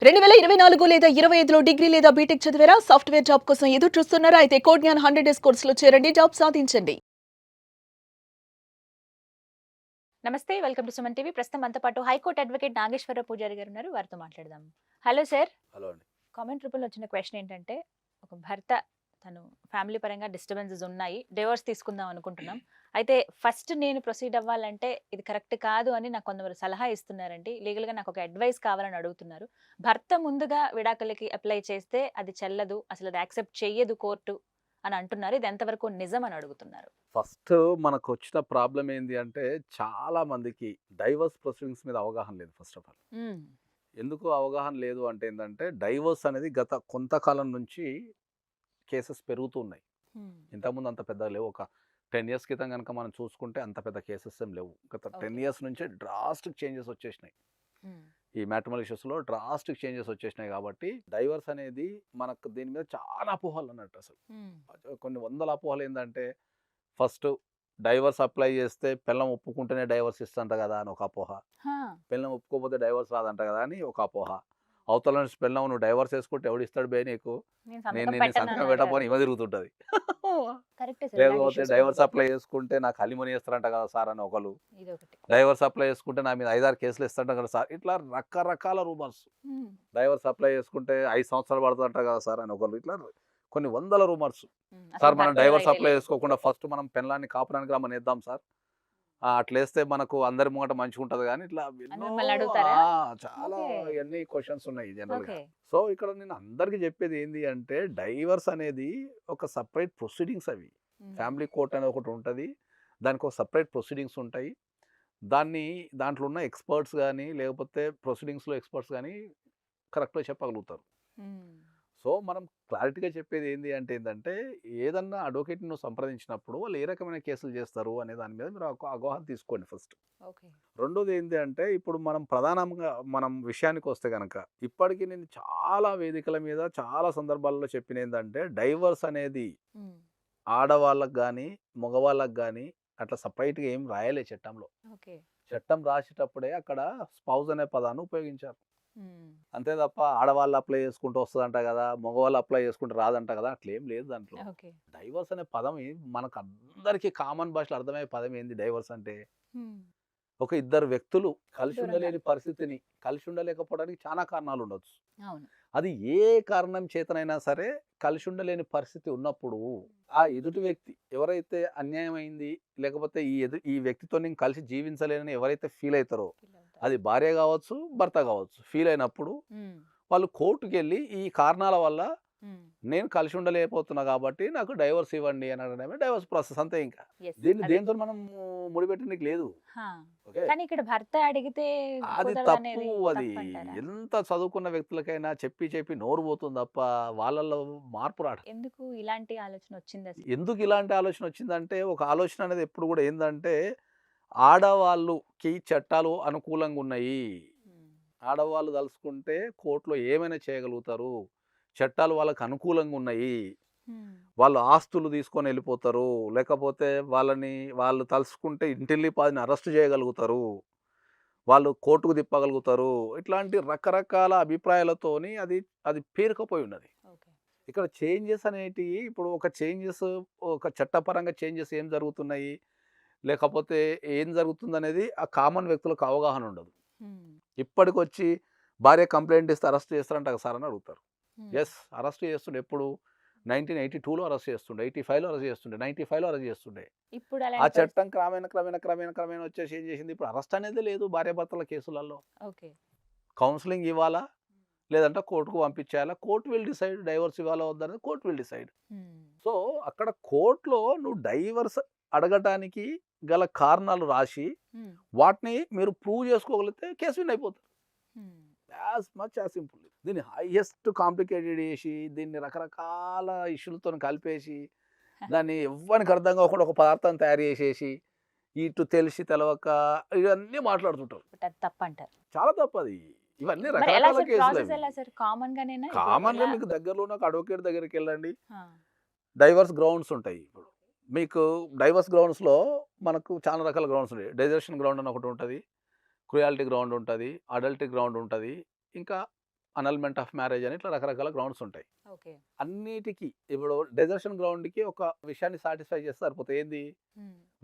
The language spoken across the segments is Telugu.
2024 లేదా 25లో డిగ్రీ లేదా బీటెక్ చదివారా? సాఫ్ట్‌వేర్ జాబ్ కోసం ఎదురు చూస్తున్నారా? అయితే కోడ్‌జ్ఞాన్ 100 డేస్ కోర్సులో చేరండి. జాబ్ సాధించండి. నమస్తే. Welcome to Suman TV. ప్రస్తుతం మనతో పాటు హైకోర్టు అడ్వకేట్ నాగేశ్వరరావు పూజారి గారు ఉన్నారు. వారితో మాట్లాడదాం. Hello sir. హలో అండి. కామెంట్ రూపంలో వచ్చిన క్వెషన్ ఏంటంటే, ఒక భర్త తను ఫ్యామిలీ పరంగా డిస్టర్బెన్సెస్ ఉన్నాయి. డివోర్స్ తీసుకుందాం అనుకుంటున్నాం. అయితే ఫస్ట్ నేను ప్రొసీడ్ అవ్వాలంటే ఇది కరెక్ట్ కాదు అని నాకు కొందరు సలహా ఇస్తున్నారండి. లీగల్‌గా నాకు ఒక అడ్వైస్ కావాలని అడుగుతున్నారు. భర్త ముందుగా విడాకులకి అప్లై చేస్తే అది చెల్లదు. అసలు అది యాక్సెప్ట్ చెయ్యదు కోర్టు అని అంటున్నారు. ఇది ఎంతవరకు నిజం అని అడుగుతున్నారు. ఫస్ట్ మనకొచ్చిన ప్రాబ్లమ్ ఏంది అంటే, చాలా మందికి డైవర్స్ ప్రొసీడింగ్స్ మీద అవగాహన లేదు ఫస్ట్ ఆఫ్ ఆల్. హ్మ్. ఎందుకు అవగాహన లేదు అంటే ఏందంటే, డైవర్స్ అనేది గత కొంతకాలం నుంచి కేసెస్ పెరుగుతూ ఉన్నాయి. హ్మ్. ఇంతకుముందు అంత పెద్దగా లేవు. ఒక 10 ఇయర్స్ క్రితం గనుక మనం చూసుకుంటే అంత పెద్ద కేసెస్ ఏం లేవు. గత 10 ఓకే. ఇయర్స్ నుంచే డ్రాస్టిక్ చేంజెస్ వచ్చేసినాయి. హ్మ్. ఈ మ్యాట్రిమోనల్ ఇష్యూస్‌లో డ్రాస్టిక్ చేంజెస్ వచ్చేసినాయి కాబట్టి, డైవర్స్ అనేది మనకు దీని మీద చాలా అపోహలన్నట్టు అసలు. హ్మ్. కొన్ని వందల అపోహలేందంటే, ఫస్ట్ డైవర్స్ అప్లై చేస్తే పెళ్ళాం ఒప్పుకుంటేనే డైవర్స్ ఇస్తంట కదా అని ఒక అపోహ. హా! పెళ్ళాం ఒప్పుకోకపోతే డైవర్స్ రాదంట కదా అని ఒక అపోహ. అవతల నుంచి పెళ్ళాం నువ్వు డైవర్స్ చేసుకుంటే ఎవడిస్తాడు బే నీకు? నేను నేను సంతకం నేను సంతకం పెట్టనన్నారు పెట్టకపోని కాదు. ఈమె తిరుగుతుంటది. కరెక్టే సార్. ఇలాంటి లేకపోతే ఇష్యూస్ కూడా డైవర్స్ ఉన్నాయి. అప్లై చేసుకుంటే నాకు అలిమనీ ఇస్తారంట కదా సార్ అని ఒకళ్ళు. ఇదొకటి. డైవర్స్ అప్లై చేసుకుంటే నా మీద 5, 6 కేసులు ఇస్తారంట కదా సార్. ఇట్లా రకరకాల రూమర్స్. హ్మ్. డైవర్స్ అప్లై చేసుకుంటే 5 సంవత్సరాలు పడతదంట కదా సార్ అని ఒకళ్ళు. ఇట్లా కొన్ని వందల రూమర్స్. హ్మ్. అసలు సార్ మనం భర్తలో డైవర్స్ రైటే అప్లై లేదు. చేసుకోకుండా ఫస్ట్ మనం పెళ్ళాన్ని కాపురానికి రమ్మనేద్దాం సార్. అట్లేస్తే మనకు అందరి ముంగట మంచిగుంటది గానీ, ఇట్లా అని ఎన్నో మిమ్మల్ని అడుగుతారా? చాలా ఓకే. ఇయన్నీ క్వెషన్స్ ఉన్నాయి జనరల్‌గా. ఓకే. సో, ఇక్కడ నేను అందరికి చెప్పేది ఏంది అంటే, డైవర్స్ అనేది ఒక సెపరేట్ ప్రొసీడింగ్స్ అవి. హ్మ్. ఫ్యామిలీ కోర్ట్ అనేది ఒకటుంటది. దానికొక సెపరేట్ ప్రొసీడింగ్స్ ఉంటాయి. దాంట్లో ఉన్న ఎక్స్‌పర్ట్స్ గాని, లేకపోతే ప్రొసీడింగ్స్‌లో ఎక్స్‌పర్ట్స్ గాని కరెక్ట్‌గా చెప్పగలుగుతారు. హ్మ్. సో, మనం క్లారిటీగా చెప్పేది ఏంది అంటే ఏందంటే, ఏదన్నా అడ్వకేట్‌ని నువ్వు సంప్రదించినప్పుడు వాళ్ళు ఏ రకమైన కేసులు చేస్తారు అనే దాని మీద మీరు ఒక అవగాహన తీసుకోండి ఫస్ట్. ఓకే. రెండోది ఏంది అంటే, ఇప్పుడు మనం ప్రధానంగా మనం విషయానికొస్తే గనక, ఇప్పటికి నేను చాలా వేదికల మీద, చాలా సందర్భాల్లో చెప్పినేందంటే, డైవర్స్ అనేది హ్మ్. ఆడవాళ్ళకి గానీ, మగవాళ్ళకి గానీ అట్లా సెపరేట్‌గా ఏం రాయలే చట్టంలో. ఓకే. చట్టం రాసేటప్పుడే అక్కడ స్పౌస్ అనే పదాన్ని ఉపయోగించారు. హ్మ్. అంతే తప్ప ఆడవాళ్ళు అప్లై చేసుకుంటే వస్తదంట గదా! మగవాళ్ళు అప్లై చేసుకుంటే రాదంట గదా! అట్లేం లేదు దాంట్లో. ఓకే. డైవర్స్ అనే పదం మనకందరికీ కామన్ భాషలో అర్థమయ్యే పదం ఏంది డైవర్స్ అంటే? హ్మ్. ఒక ఇద్దరు వ్యక్తులు కలిసి దూరంగా. ఉండలేని పరిస్థితిని, కలిసి ఉండలేకపోవడానికి చాలా కారణాలుండొచ్చు. అవును. అది ఏ కారణం చేతనైనా సరే కలిసి ఉండలేని పరిస్థితి ఉన్నప్పుడు, ఆ ఎదుటి వ్యక్తి ఎవరైతే అన్యాయమైంది, లేకపోతే ఈ వ్యక్తితో నేను కలిసి జీవించలేనని ఎవరైతే ఫీల్ అయితారో, ఫీలవుతారు. అది భార్య గావచ్చు, భర్త గావచ్చు. ఫీల్ అయినప్పుడు హ్మ్. వాళ్ళు కోర్ట్‌కెళ్ళి ఈ కారణాల వల్ల హ్మ్. నేను కలిసి ఉండలేకపోతున్నా కాబట్టి నాకు డైవోర్స్ ఇవ్వండి అని అనడమే డైవోర్స్ ప్రాసెస్ అంతే ఇంకా. యెస్. దీన్ని అదే. దేనితోని మనం ముడిపెట్టనీకి లేదు. హా! ఓకే. కానీ ఇక్కడ భర్త అడిగితే అది తప్పు కుదరదనేది అది. తప్పంటారా? ఎంత చదువుకున్న వ్యక్తులకైనా చెప్పి నోరు పోతుంది తప్ప వాళ్ళలో మార్పు రాదు. ఎందుకు ఇలాంటి ఆలోచన వచ్చిందసలు? ఎందుకు ఇలాంటి ఆలోచన వచ్చిందంటే ఒక ఆలోచన అనేది ఎప్పుడు కూడా ఏందంటే ఆడవాళ్ళుకి చట్టాలు అనుకూలంగా ఉన్నాయి. హ్మ్. ఆడవాళ్ళు తలుచుకుంటే కోర్ట్‌లో ఏమైనా చేయగలుగుతారు. చట్టాలు వాళ్ళకి అనుకూలంగా ఉన్నాయి. హ్మ్. వాళ్ళు ఆస్తులు తీసుకొని ఎళ్ళిపోతారు. లేకపోతే వాళ్ళు తలుచుకుంటే ఇంటిల్లిపాదిని అరెస్ట్ చేయగలుగుతారు. వాళ్ళు కోర్టుకు తిప్పగలుగుతారు. ఇట్లాంటి రకరకాల అభిప్రాయాలతోని అది పేరుకుపోయి ఉన్నది. ఓకే. ఇక్కడ చేంజెస్ అనేటియి ఇప్పుడు ఒక చట్టపరంగా చేంజెస్ ఏం జరుగుతున్నాయి? లేకపోతే ఏం జరుగుతుందనేది ఆ కామన్ వ్యక్తులకు అవగాహన ఉండదు. హ్మ్. ఇప్పటికొచ్చి భార్య కంప్లెయింట్ ఇస్తే అరెస్ట్ చేస్తారంట కదా సార్ అని అడుగుతారు. హ్మ్. యెస్. అరెస్ట్ చేస్తుండే ఎప్పుడు? 1982లో అరెస్ట్ చేస్తుండే. 85లో అరెస్ట్ చేస్తుండే. 95లో అరెస్ట్ చేస్తుండే. ఇప్పుడు ఆ అలాంటి చట్టం క్రమేణా వచ్చేసి ఏం చేసింది? ఇప్పుడు అరెస్ట్ అనేది లేదు భార్యాభర్తల కేసులలో. ఓకే. కౌన్సెలింగ్ ఇవ్వాలా? లేదంటే కోర్ట్‌కు పంపించేయాలా? కోర్ట్ విల్ డిసైడ్ డైవోర్స్ ఇవ్వాలా వద్దా అనేది కోర్ట్ విల్ డిసైడ్. హ్మ్. సో, అక్కడ కోర్ట్‌లో నువ్వు డైవోర్స్ అడగటానికి గల కారణాలు రాసి, హ్మ్. వాటిని మీరు ప్రూవ్ చేసుకోగలిగితే కేస్ విన్ అయిపోతారు. Hmm. As much as simple. దీన్ని హైయెస్ట్ కాంప్లికేటెడ్ చేసి, దీన్ని రకరకాల ఇష్యూలతోని కలిపేసి, దాన్ని ఎవ్వనికి అర్థం కాకుండా ఒక పదార్థాన్ని తయారు చేసేసి, ఇటు తెలిసి తెలవక ఇవన్నీ మాట్లాడుతుంటారు. బట్ అది తప్పంటారు. చాలా తప్పది. ఇవన్నీ మరి ఎలా రకరకాల సార్ ప్రాసెస్ కేసులవి. ఎలా సార్? కామన్ గానేనా? ఇప్పుడు కామన్‌గా ఎలా? మీకు దగ్గరలో ఉన్న ఒక అడ్వకేట్ దగ్గరికెళ్ళండి. ఆ! డైవర్స్ గ్రౌండ్స్ ఉంటాయి ఇప్పుడు. మీకు డైవర్స్ గ్రౌండ్స్‌లో మనకు చాలా రకాల గ్రౌండ్స్ ఉంటాయి. డెజర్షన్ గ్రౌండ్ అని ఒకటుంటది. క్రుయాలిటీ గ్రౌండ్ ఉంటది. అడల్టరీ గ్రౌండ్ ఉంటది. ఇంకా అనల్మెంట్ ఆఫ్ మ్యారేజ్ అని ఇట్లా రకరకాల గ్రౌండ్స్ ఉంటాయి. ఓకే. అన్నిటికి ఇప్పుడు డెజర్షన్ గ్రౌండ్‌కి ఒక విషయాన్ని సాటిస్ఫై చేస్తే సరిపోతుంది. ఏంది?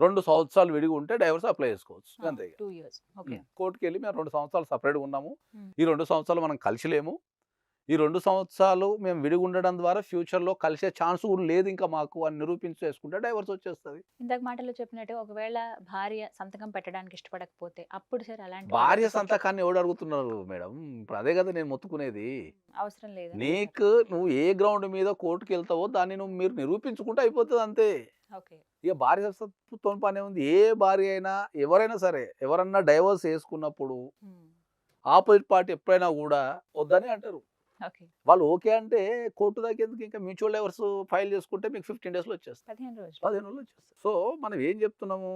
2 సంవత్సరాలు విడిగా ఉంటే డైవర్స్ అప్లై చేసుకోవచ్చు. అంతే ఇక. 2 ఇయర్స్. ఓకే. కోర్ట్‌కెళ్ళి మేము 2 సంవత్సరాలు సెపరేట్‌గా ఉన్నాము. హ్మ్. ఈ 2 సంవత్సరాలు మనం కలిసి లేము. ఈ 2 సంవత్సరాలు మేము విడిగా ఉండడం ద్వారా ఫ్యూచర్‌లో కలిసే ఛాన్స్ కూడా లేదు ఇంకా మాకు అని నిరూపించేసుకుంటే డైవర్స్ వచ్చేస్తది. ఇందాక మాటల్లో చెప్పినట్టు ఒకవేళ భార్య సంతకం పెట్టడానికి ఇష్టపడకపోతే అప్పుడు సార్ అలాంటి భార్య వాళ్ళకి కొంచెం సంతకాన్ని ఎవడు అడుగుతున్నారు మేడం? ఇప్పుడు అదే కదా నేను మొత్తుకునేది. అవసరం లేదని నీకు నువ్వు ఏ గ్రౌండ్ మీద కోర్టుకెళ్తావో దాన్ని మీరు నిరూపించుకుంటే అయిపోతది అంతే. ఓకే. ఇక భార్య తోని పనే ఉంది. ఏ భార్య అయినా ఎవరైనా సరే ఎవరన్నా డైవర్స్ చేసుకున్నప్పుడు ఆపోజిట్ పార్టీ ఎప్పుడైనా కూడా వద్దని అంటారు. ఓకే. వాళ్ళు ఓకే అంటే కోర్టు దాకా ఎందుకు, ఇంకా మ్యూచువల్ డైవర్స్ ఫైల్ చేసుకుంటే మీకు 15 డేస్‌లో వచ్చేస్తాయి. 15 రోజులు. 15 రోజుల్లో వచ్చేస్తాయి. సో మనం ఏం చెప్తున్నాము,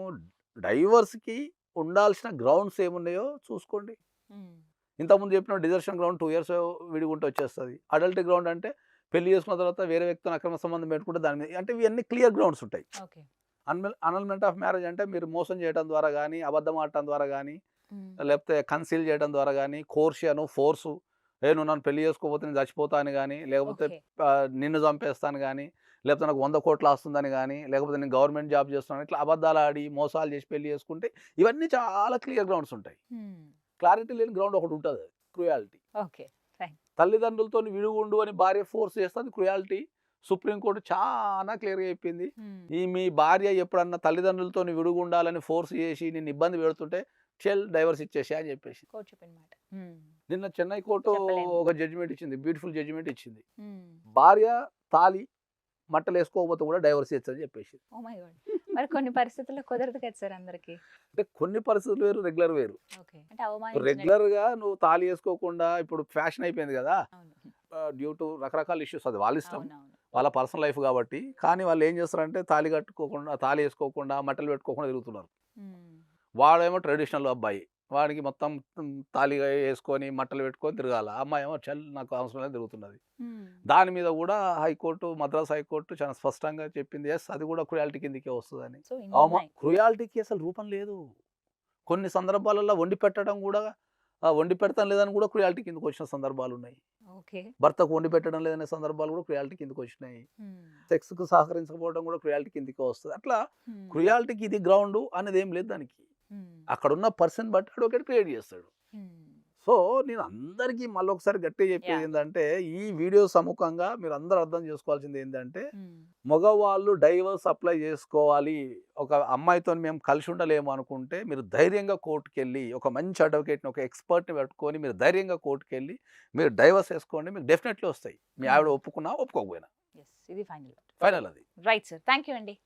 డైవర్స్‌కి ఉండాల్సిన గ్రౌండ్స్ ఏమున్నాయో చూసుకోండి. హ్మ్. ఇంతకుముందు చెప్పిన డిజర్షన్ గ్రౌండ్ 2 ఇయర్స్ విడిగుంటే వచ్చేస్తది. అడల్ట్ గ్రౌండ్ అంటే పెళ్లి చేసుకున్న తర్వాత వేరే వ్యక్తితో అక్రమ సంబంధం పెట్టుకుంటే దాని మీద అంటే ఇవన్నీ క్లియర్ గ్రౌండ్స్ ఉంటాయి. ఓకే. అనల్మెంట్ ఆఫ్ మ్యారేజ్ అంటే మీరు మోసం చేయడం ద్వారా గానీ, అబద్ధం ఆడటం ద్వారా గానీ, లేకపోతే కన్సీల్ చేయడం ద్వారా గానీ, కోర్షియను, ఫోర్సు, నువ్వు నన్ను పెళ్లి చేసుకోకపోతే నేను చచ్చిపోతా అని గానీ, లేకపోతే ఓకే. నిన్ను చంపేస్తాను గానీ, లేకపోతే నాకు 100 కోట్లు ఆస్తుందని గానీ, లేకపోతే నేను గవర్నమెంట్ జాబ్ చేస్తున్నాను, ఇట్లా అబద్ధాలు ఆడి, మోసాలు చేసి పెళ్లి చేసుకుంటే ఇవన్నీ చాలా క్లియర్ గ్రౌండ్స్ ఉంటాయి. క్లారిటీ లేని గ్రౌండ్ ఒకటి ఉంటది. క్రుయాలిటీ. ఓకే. ఫైన్. తల్లిదండ్రులతోని విడిగుండు అని భార్య ఫోర్స్ చేస్తే అది క్రుయాలిటీ. సుప్రీంకోర్టు చాలా క్లియర్‌గా చెప్పింది. ఈ మీ భార్య ఎప్పుడన్నా తల్లిదండ్రులతోని విడిగుండాలని ఫోర్స్ చేసి నిన్ను ఇబ్బంది పెడుతుంటే డైవర్స్ ఇచ్చేసేయ్ అని చెప్పేసి. కోర్టు చెప్పిన మాట. నిన్న చెన్నై కోర్టు చెప్పలేము. ఒక జడ్జిమెంట్ ఇచ్చింది. బ్యూటిఫుల్ జడ్జిమెంట్ ఇచ్చింది. భార్య తాళి మట్టలేసుకోకపోతే కూడా డైవర్స్ ఇచ్చని చెప్పేసి. Oh my god. మరి కొన్ని పరిస్థితుల్లో కుదరదు కదా సార్ అందరికి. అంటే కొన్ని పరిస్థితులు వేరు, రెగ్యులర్ వేరు. ఓకే. అంటే అవమానించినట్టు. రెగ్యులర్‌గా నువ్వు తాళి ఏసుకోకుండా ఇప్పుడు ఫ్యాషన్ అయిపోయింది కదా! అవును. డ్యూ టు రకరకాల ఇష్యూస్, అది వాళ్ళ ఇష్టం. అవునవును. వాళ్ళ పర్సనల్ లైఫ్ కాబట్టి. కానీ వాళ్ళు ఏం చేస్తారంటే తాళి కట్టుకోకుండా, తాళి ఏసుకోకుండా, మట్టలు పెట్టుకోకుండా తిరుగుతున్నారు. వాడేమో ట్రెడిషనల్ అబ్బాయి. వాడికి మొత్తం తాళి ఏసుకొని, మట్టలు పెట్టుకొని తిరగాల. అమ్మాయేమో నాకు అవసరం లేదు తిరుగుతున్నది. దాని మీద కూడా హైకోర్టు, మద్రాస్ హైకోర్టు చాలా స్పష్టంగా చెప్పింది. యెస్, అది కూడా క్రుయాలిటీ కిందకే వస్తదని. సో ఇన్ని ఉన్నాయి. క్రుయాలిటీకి అసలు రూపం లేదు. కొన్ని సందర్భాలలో వండి పెట్టడం కూడా వండి పెడతాం లేదని కూడా క్రుయాలిటీ కిందకి వచ్చిన సందర్భాలున్నాయి. ఓకే. భర్తకు వండి పెట్టడం లేదనే సందర్భాలు కూడా క్రుయాలిటీ కిందకి వచ్చినాయి. సెక్స్‌కు సహకరించకపోవడం కూడా క్రుయాలిటీ కిందకే వస్తది. అట్లా క్రుయాలిటీకి ఇది గ్రౌండ్ అనేది ఏం లేదు దానికి. అక్కడున్న పర్సన్ బట్టి అడ్వకేట్ క్రియేట్ చేస్తాడు. సో నేను అందరికీ మళ్ళొకసారి గట్టిగా చెప్పేది ఏంటంటే, ఈ వీడియో సముఖంగా మీరు అందరూ అర్థం చేసుకోవాల్సింది ఏంటంటే, మగవాళ్ళు డైవర్స్ అప్లై చేసుకోవాలి, ఒక అమ్మాయితో మేము కలిసి ఉండలేము అనుకుంటే మీరు ధైర్యంగా కోర్టుకెళ్ళి ఒక మంచి అడ్వకేట్ని, ఒక ఎక్స్పర్ట్ని పెట్టుకొని మీరు ధైర్యంగా కోర్టుకెళ్ళి మీరు డైవర్స్ వేసుకోండి. మీకు డెఫినెట్లీ వస్తాయి. మీ ఆవిడ ఒప్పుకున్నా ఒప్పుకోకపోయినా. ఇది ఫైనల్. ఫైనల్ అది. Right sir. థ్యాంక్ యూ అండి.